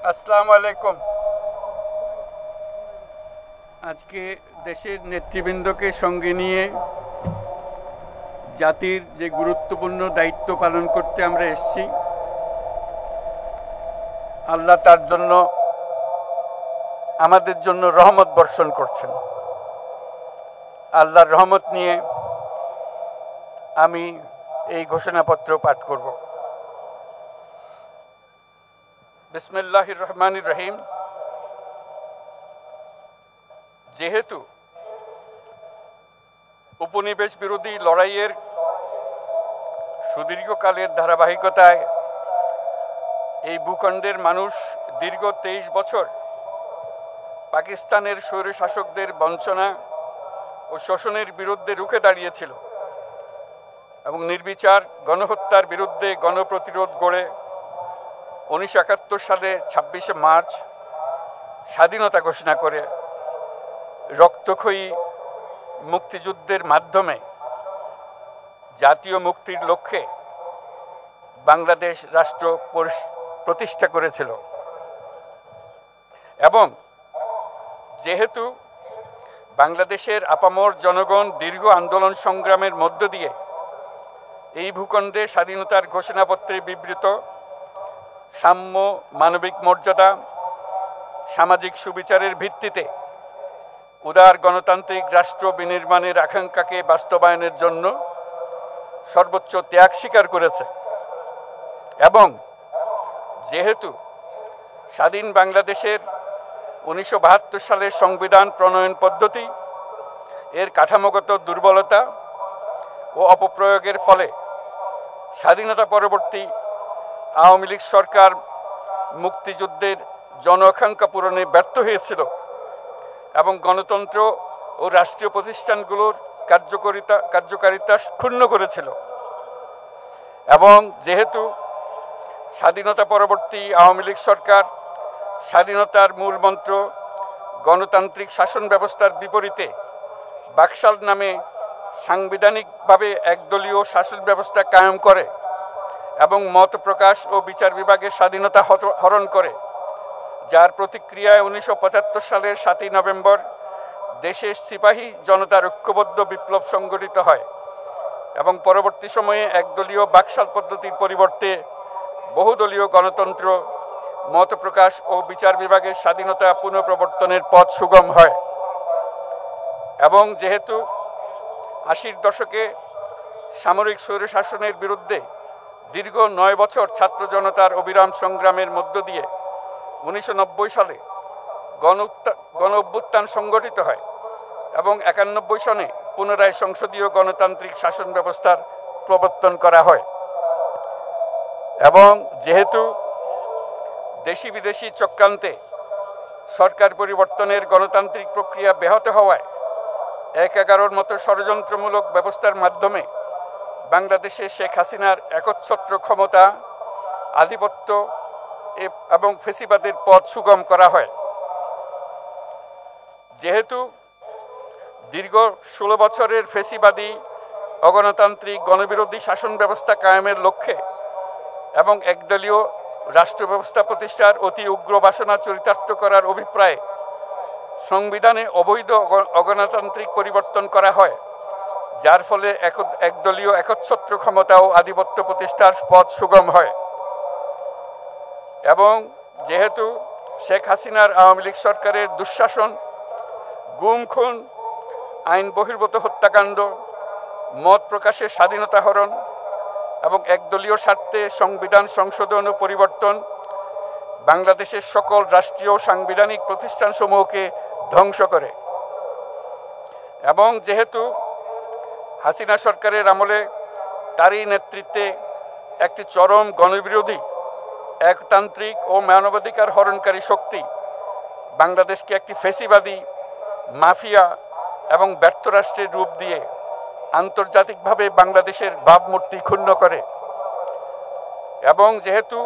আসসালামু আলাইকুম। আজকে দেশের নেতৃবৃন্দকে সঙ্গে নিয়ে জাতির যে গুরুত্বপূর্ণ দায়িত্ব পালন করতে আমরা এসেছি, আল্লাহ তার জন্য আমাদের জন্য রহমত বর্ষণ করছেন। আল্লাহর রহমত নিয়ে আমি এই ঘোষণাপত্র পাঠ করব। বিসমিল্লাহির রহমানির রহিম। যেহেতু উপনিবেশ বিরোধী লড়াইয়ের সুদীর্ঘকালের ধারাবাহিকতায় এই ভূখণ্ডের মানুষ দীর্ঘ 23 বছর পাকিস্তানের স্বৈরশাসকদের বঞ্চনা ও শোষণের বিরুদ্ধে রুখে দাঁড়িয়েছিল এবং নির্বিচার গণহত্যার বিরুদ্ধে গণপ্রতিরোধ গড়ে 1971 সালে 26শে মার্চ স্বাধীনতা ঘোষণা করে রক্তক্ষয়ী মুক্তিযুদ্ধের মাধ্যমে জাতীয় মুক্তির লক্ষ্যে বাংলাদেশ রাষ্ট্র প্রতিষ্ঠা করেছিল। এবং যেহেতু বাংলাদেশের আপামর জনগণ দীর্ঘ আন্দোলন সংগ্রামের মধ্য দিয়ে এই ভূখণ্ডে স্বাধীনতার ঘোষণাপত্রে বিবৃত সাম্য, মানবিক মর্যাদা, সামাজিক সুবিচারের ভিত্তিতে উদার গণতান্ত্রিক রাষ্ট্র বিনির্মাণের আকাঙ্ক্ষাকে বাস্তবায়নের জন্য সর্বোচ্চ ত্যাগ স্বীকার করেছে, এবং যেহেতু স্বাধীন বাংলাদেশের 1972 সালের সংবিধান প্রণয়ন পদ্ধতি এর কাঠামোগত দুর্বলতা ও অপপ্রয়োগের ফলে স্বাধীনতা পরবর্তী আওয়ামী লীগ সরকার মুক্তিযুদ্ধের জন আকাঙ্ক্ষা পূরণে ব্যর্থ হয়েছিল এবং গণতন্ত্র ও রাষ্ট্রীয় প্রতিষ্ঠানগুলোর কার্যকারিতা ক্ষুণ্ণ করেছিল। এবং যেহেতু স্বাধীনতা পরবর্তী আওয়ামী লীগ সরকার স্বাধীনতার মূল মন্ত্র গণতান্ত্রিক শাসন ব্যবস্থার বিপরীতে বাকশাল নামে সাংবিধানিকভাবে একদলীয় শাসন ব্যবস্থা কায়েম করে এবং মত প্রকাশ ও বিচার বিভাগের স্বাধীনতা হরণ করে, যার প্রতিক্রিয়ায় 1975 সালের 7ই নভেম্বর দেশের সিপাহী জনতার ঐক্যবদ্ধ বিপ্লব সংগঠিত হয় এবং পরবর্তী সময়ে একদলীয় বাকশাল পদ্ধতির পরিবর্তে বহুদলীয় গণতন্ত্র, মত প্রকাশ ও বিচার বিভাগের স্বাধীনতা পুনঃপ্রবর্তনের পথ সুগম হয়। এবং যেহেতু 80-র দশকে সামরিক স্বৈরশাসনের বিরুদ্ধে দীর্ঘ 9 বছর ছাত্র জনতার অবিরাম সংগ্রামের মধ্য দিয়ে 1990 সালে গণ অভ্যুত্থান সংগঠিত হয় এবং 91 সনে পুনরায় সংসদীয় গণতান্ত্রিক শাসন ব্যবস্থার প্রবর্তন করা হয়। এবং যেহেতু দেশি বিদেশি চক্রান্তে সরকার পরিবর্তনের গণতান্ত্রিক প্রক্রিয়া ব্যাহত হওয়ায় 1/11 মতো ষড়যন্ত্রমূলক ব্যবস্থার মাধ্যমে বাংলাদেশে শেখ হাসিনার একচ্ছত্র ক্ষমতা, আধিপত্য এবং ফেসিবাদের পথ সুগম করা হয়। যেহেতু দীর্ঘ 16 বছরের ফেসিবাদী অগণতান্ত্রিক গণবিরোধী শাসন ব্যবস্থা কায়েমের লক্ষ্যে এবং একদলীয় রাষ্ট্র ব্যবস্থা প্রতিষ্ঠার অতি উগ্র বাসনা চরিতার্থ করার অভিপ্রায়ে সংবিধানে অবৈধ অগণতান্ত্রিক পরিবর্তন করা হয়, যার ফলে একদলীয় একচ্ছত্র ক্ষমতা ও আধিপত্য প্রতিষ্ঠার পথ সুগম হয়। এবং যেহেতু শেখ হাসিনার আওয়ামী লীগ সরকারের দুঃশাসন, গুম খুন, আইন বহির্ভূত হত্যাকাণ্ড, মত প্রকাশের স্বাধীনতা হরণ এবং একদলীয় স্বার্থে সংবিধান সংশোধন ও পরিবর্তন বাংলাদেশের সকল রাষ্ট্রীয় সাংবিধানিক প্রতিষ্ঠানসমূহকে ধ্বংস করে। এবং যেহেতু হাসিনা সরকারের আমলে তারই নেতৃত্বে একটি চরম গণবিরোধী, একতান্ত্রিক ও মানবাধিকার হরণকারী শক্তি বাংলাদেশকে একটি ফেসিবাদী, মাফিয়া এবং ব্যর্থ রাষ্ট্রের রূপ দিয়ে আন্তর্জাতিকভাবে বাংলাদেশের ভাবমূর্তি ক্ষুণ্ণ করে। এবং যেহেতু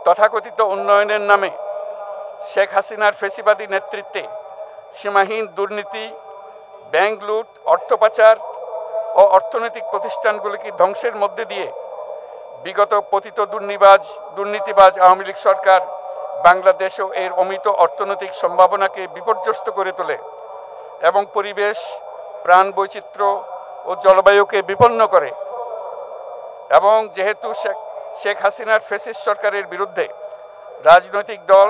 তথাকথিত উন্নয়নের নামে শেখ হাসিনার ফেসিবাদী নেতৃত্বে সীমাহীন দুর্নীতি, ব্যাংক লুট, অর্থ পাচার ও অর্থনৈতিক প্রতিষ্ঠানগুলিকে ধ্বংসের মধ্যে দিয়ে বিগত পতিত দুর্নীতিবাজ আওয়ামী লীগ সরকার বাংলাদেশ ও এর অমিত অর্থনৈতিক সম্ভাবনাকে বিপর্যস্ত করে তোলে এবং পরিবেশ, প্রাণ বৈচিত্র্য ও জলবায়ুকে বিপন্ন করে। এবং যেহেতু শেখ হাসিনার ফ্যাসিস্ট সরকারের বিরুদ্ধে রাজনৈতিক দল,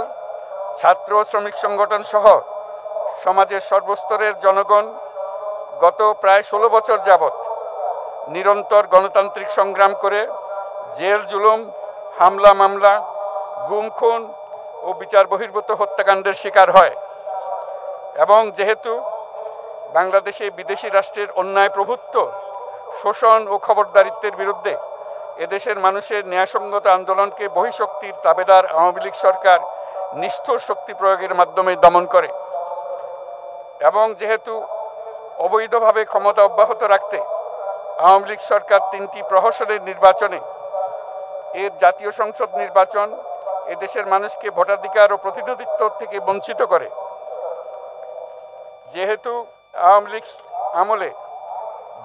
ছাত্র শ্রমিক সংগঠন সহ সমাজের সর্বস্তরের জনগণ গত প্রায় 16 বছর যাবৎ নিরন্তর গণতান্ত্রিক সংগ্রাম করে জেল জুলুম, হামলা মামলা, গুম খুন ও বিচার বহির্ভূত হত্যাকাণ্ডের শিকার হয়। এবং যেহেতু বাংলাদেশে বিদেশি রাষ্ট্রের অন্যায় প্রভুত্ব, শোষণ ও খবরদারিত্বের বিরুদ্ধে এদেশের মানুষের ন্যায়সঙ্গত আন্দোলনকে বহিঃশক্তির তাবেদার আওয়ামী লীগ সরকার নিষ্ঠুর শক্তি প্রয়োগের মাধ্যমে দমন করে। এবং যেহেতু অবৈধভাবে ক্ষমতা অব্যাহত রাখতে আওয়ামী লীগ সরকার 3টি প্রহসনের নির্বাচনে এর জাতীয় সংসদ নির্বাচন এদেশের মানুষকে ভোটাধিকার ও প্রতিনিধিত্ব থেকে বঞ্চিত করে। যেহেতু আওয়ামী লীগ আমলে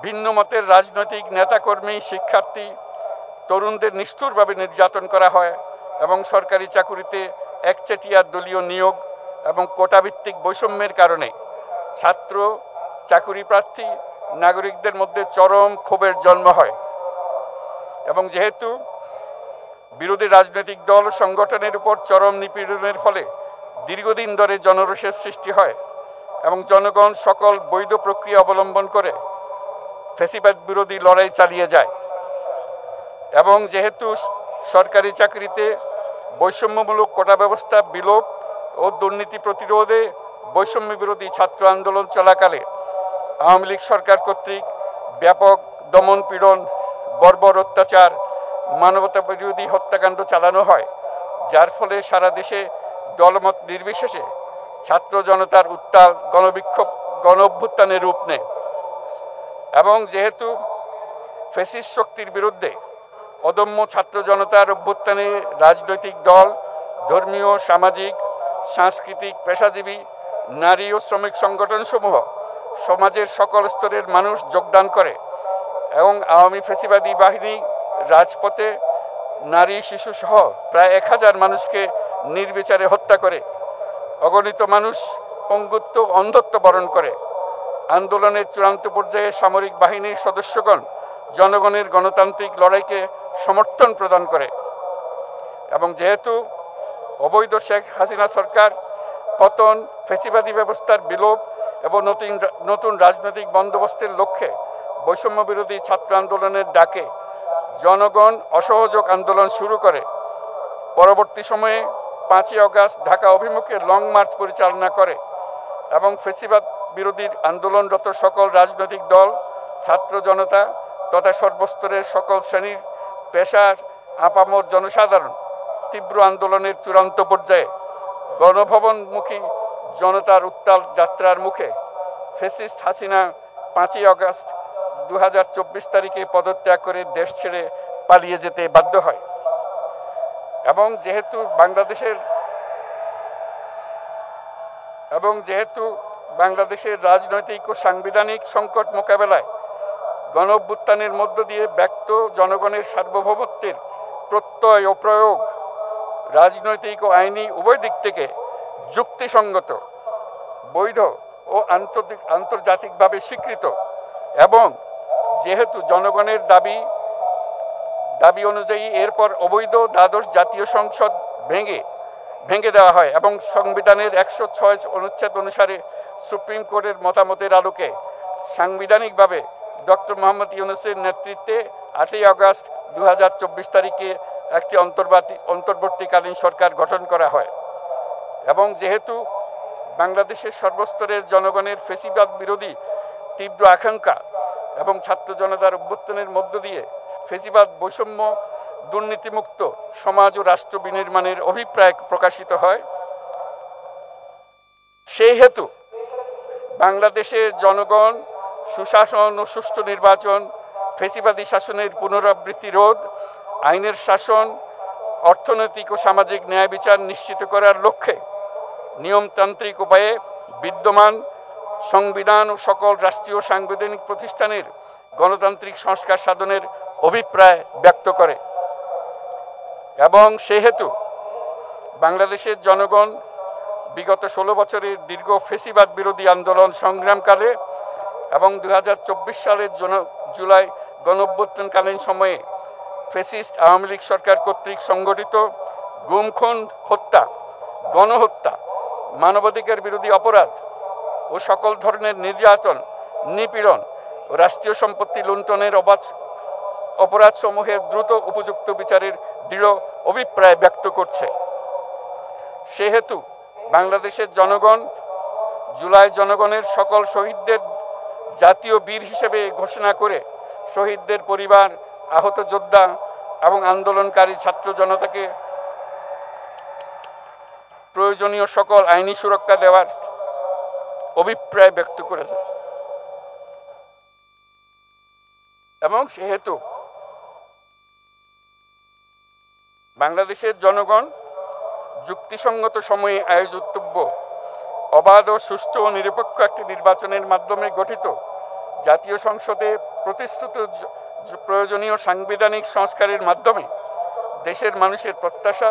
ভিন্ন মতের রাজনৈতিক নেতাকর্মী, শিক্ষার্থী, তরুণদের নিষ্ঠুরভাবে নির্যাতন করা হয় এবং সরকারি চাকুরিতে একচেটিয়া দলীয় নিয়োগ এবং কোটাভিত্তিক বৈষম্যের কারণে ছাত্র, চাকুরি প্রার্থী, নাগরিকদের মধ্যে চরম ক্ষোভের জন্ম হয়। এবং যেহেতু বিরোধী রাজনৈতিক দল সংগঠনের উপর চরম নিপীড়নের ফলে দীর্ঘদিন ধরে জনরোষের সৃষ্টি হয় এবং জনগণ সকল বৈধ প্রক্রিয়া অবলম্বন করে ফ্যাসিবাদ বিরোধী লড়াই চালিয়ে যায়। এবং যেহেতু সরকারি চাকরিতে বৈষম্যমূলক কোটা ব্যবস্থা বিলোপ ও দুর্নীতি প্রতিরোধে বৈষম্য বিরোধী ছাত্র আন্দোলন চলাকালে আওয়ামী লীগ সরকার কর্তৃক ব্যাপক দমন পীড়ন, বর্বর অত্যাচার, মানবতা বিরোধী হত্যাকাণ্ড চালানো হয়, যার ফলে সারা দেশে দলমত নির্বিশেষে ছাত্র জনতার উত্তাল গণবিক্ষোভ গণ অভ্যুত্থানের রূপ নেয়। এবং যেহেতু ফ্যাসিস্ট শক্তির বিরুদ্ধে অদম্য ছাত্র জনতার অভ্যুত্থানে রাজনৈতিক দল, ধর্মীয়, সামাজিক, সাংস্কৃতিক, পেশাজীবী, নারী ও শ্রমিক সংগঠনসমূহ সমাজের সকল স্তরের মানুষ যোগদান করে এবং আওয়ামী ফ্যাসিবাদী বাহিনী রাজপথে নারী, শিশু সহ প্রায় 1000 মানুষকে নির্বিচারে হত্যা করে, অগণিত মানুষ পঙ্গুত্ব, অন্ধত্ব বরণ করে। আন্দোলনের চূড়ান্ত পর্যায়ে সামরিক বাহিনীর সদস্যগণ জনগণের গণতান্ত্রিক লড়াইকে সমর্থন প্রদান করে। এবং যেহেতু অবৈধ শেখ হাসিনা সরকার পতন, ফ্যাসিবাদী ব্যবস্থার বিলোপ এবং নতুন রাজনৈতিক বন্দোবস্তের লক্ষ্যে বৈষম্য বিরোধী ছাত্র আন্দোলনের ডাকে জনগণ অসহযোগ আন্দোলন শুরু করে, পরবর্তী সময়ে 5ই আগস্ট ঢাকা অভিমুখে লং মার্চ পরিচালনা করে এবং ফ্যাসিবাদ বিরোধী আন্দোলনরত সকল রাজনৈতিক দল, ছাত্র জনতা তথা সর্বস্তরের সকল শ্রেণীর, পেশার, আপামর জনসাধারণ তীব্র আন্দোলনের চূড়ান্ত পর্যায়ে গণভবনমুখী জনতার উত্তাল যাত্রার মুখে ফ্যাসিস্ট হাসিনা 5ই আগস্ট 2024 তারিখে পদত্যাগ করে দেশ ছেড়ে পালিয়ে যেতে বাধ্য হয়। এবং যেহেতু বাংলাদেশের রাজনৈতিক ও সাংবিধানিক সংকট মোকাবেলায় গণ অভ্যুত্থানের মধ্য দিয়ে ব্যক্ত জনগণের সার্বভৌমত্বের প্রত্যয় ও প্রয়োগ রাজনৈতিক ও আইনি উভয় দিক থেকে যুক্তিসঙ্গত, বৈধ ও আন্তর্জাতিকভাবে স্বীকৃত। এবং যেহেতু জনগণের দাবি অনুযায়ী এরপর অবৈধ দ্বাদশ জাতীয় সংসদ ভেঙে দেওয়া হয় এবং সংবিধানের 106 অনুচ্ছেদ অনুসারে সুপ্রিম কোর্টের মতামতের আলোকে সাংবিধানিকভাবে ডক্টর মোহাম্মদ ইউনূসের নেতৃত্বে 8ই আগস্ট 2024 তারিখে একটি অন্তর্বর্তীকালীন সরকার গঠন করা হয়। এবং যেহেতু বাংলাদেশের সর্বস্তরের জনগণের ফ্যাসিবাদ বিরোধী তীব্র আকাঙ্ক্ষা এবং ছাত্র জনতার অভ্যুত্থানের মধ্য দিয়ে ফ্যাসিবাদ, বৈষম্য, দুর্নীতিমুক্ত সমাজ ও রাষ্ট্র বিনির্মাণের অভিপ্রায় প্রকাশিত হয়, সেই হেতু বাংলাদেশের জনগণ সুশাসন ও সুষ্ঠু নির্বাচন, ফ্যাসিবাদী শাসনের পুনরাবৃত্তি রোধ, আইনের শাসন, অর্থনৈতিক ও সামাজিক ন্যায় বিচার নিশ্চিত করার লক্ষ্যে নিয়মতান্ত্রিক উপায়ে বিদ্যমান সংবিধান ও সকল রাষ্ট্রীয় সাংবিধানিক প্রতিষ্ঠানের গণতান্ত্রিক সংস্কার সাধনের অভিপ্রায় ব্যক্ত করে। এবং সেহেতু বাংলাদেশের জনগণ বিগত 16 বছরের দীর্ঘ ফেসিবাদ বিরোধী আন্দোলন সংগ্রামকালে এবং 2024 সালের জুলাই গণঅভ্যুত্থানকালীন সময়ে ফ্যাসিস্ট আওয়ামী লীগ সরকার কর্তৃক সংগঠিত গুম খুন, হত্যা, গণহত্যা, মানবাধিকার বিরোধী অপরাধ ও সকল ধরনের নির্যাতন, নিপীড়ন ও রাষ্ট্রীয় সম্পত্তি লুণ্ঠনের অপরাধসমূহের দ্রুত উপযুক্ত বিচারের দৃঢ় অভিপ্রায় ব্যক্ত করছে। সেহেতু বাংলাদেশের জনগণ জুলাই জনগণের সকল শহীদদের জাতীয় বীর হিসেবে ঘোষণা করে শহীদদের পরিবার, আহত যোদ্ধা এবং আন্দোলনকারী ছাত্র জনতাকে প্রয়োজনীয় সকল আইনি সুরক্ষা দেওয়ার অভিপ্রায় ব্যক্ত করেছে। এবং সেহেতু বাংলাদেশের জনগণ যুক্তিসঙ্গত সময়ে আয়োজিতব্য অবাধ ও সুষ্ঠু ও নিরপেক্ষ একটি নির্বাচনের মাধ্যমে গঠিত জাতীয় সংসদে প্রতিশ্রুত প্রয়োজনীয় সাংবিধানিক সংস্কারের মাধ্যমে দেশের মানুষের প্রত্যাশা,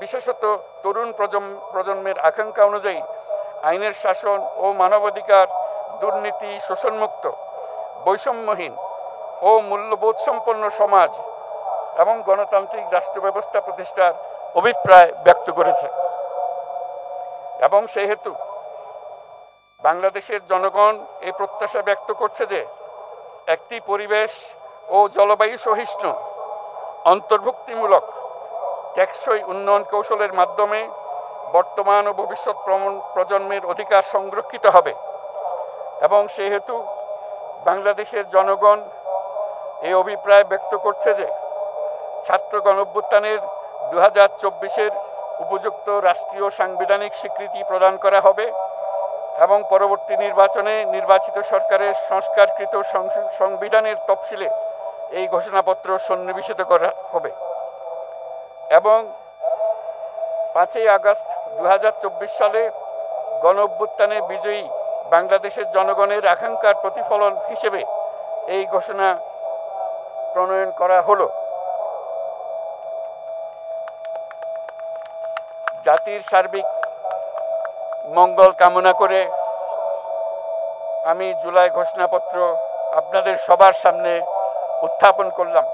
বিশেষত তরুণ প্রজন্মের আকাঙ্ক্ষা অনুযায়ী আইনের শাসন ও মানবাধিকার, দুর্নীতি, শোষণমুক্ত, বৈষম্যহীন ও মূল্যবোধ সম্পন্ন সমাজ এবং গণতান্ত্রিক রাষ্ট্র ব্যবস্থা প্রতিষ্ঠার অভিপ্রায় ব্যক্ত করেছে। এবং সেহেতু বাংলাদেশের জনগণ এই প্রত্যাশা ব্যক্ত করছে যে একটি পরিবেশ ও জলবায়ু সহিষ্ণু, অন্তর্ভুক্তিমূলক, টেকসই উন্নয়ন কৌশলের মাধ্যমে বর্তমান ও ভবিষ্যৎ প্রজন্মের অধিকার সংরক্ষিত হবে। এবং সেহেতু বাংলাদেশের জনগণ এই অভিপ্রায় ব্যক্ত করছে যে ছাত্র গণঅভ্যুত্থানের 2024-এর উপযুক্ত রাষ্ট্রীয় সাংবিধানিক স্বীকৃতি প্রদান করা হবে এবং পরবর্তী নির্বাচনে নির্বাচিত সরকারের সংস্কারকৃত সংবিধানের তফসিলে এই ঘোষণাপত্র সন্নিবেশিত করা হবে। এবং 5ই আগস্ট 2024 সালে গণঅভ্যুত্থানে বিজয়ী বাংলাদেশের জনগণের আকাঙ্ক্ষার প্রতিফলন হিসেবে এই ঘোষণা প্রণয়ন করা হলো। জাতির সার্বিক মঙ্গল কামনা করে আমি জুলাই ঘোষণাপত্র আপনাদের সবার সামনে উত্থাপন করলাম।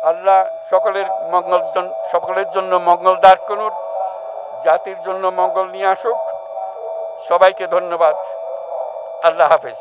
আল্লাহ সকলের জন্য মঙ্গল দান করুন, জাতির জন্য মঙ্গল নিয়ে আসুক। সবাইকে ধন্যবাদ। আল্লাহ হাফেজ।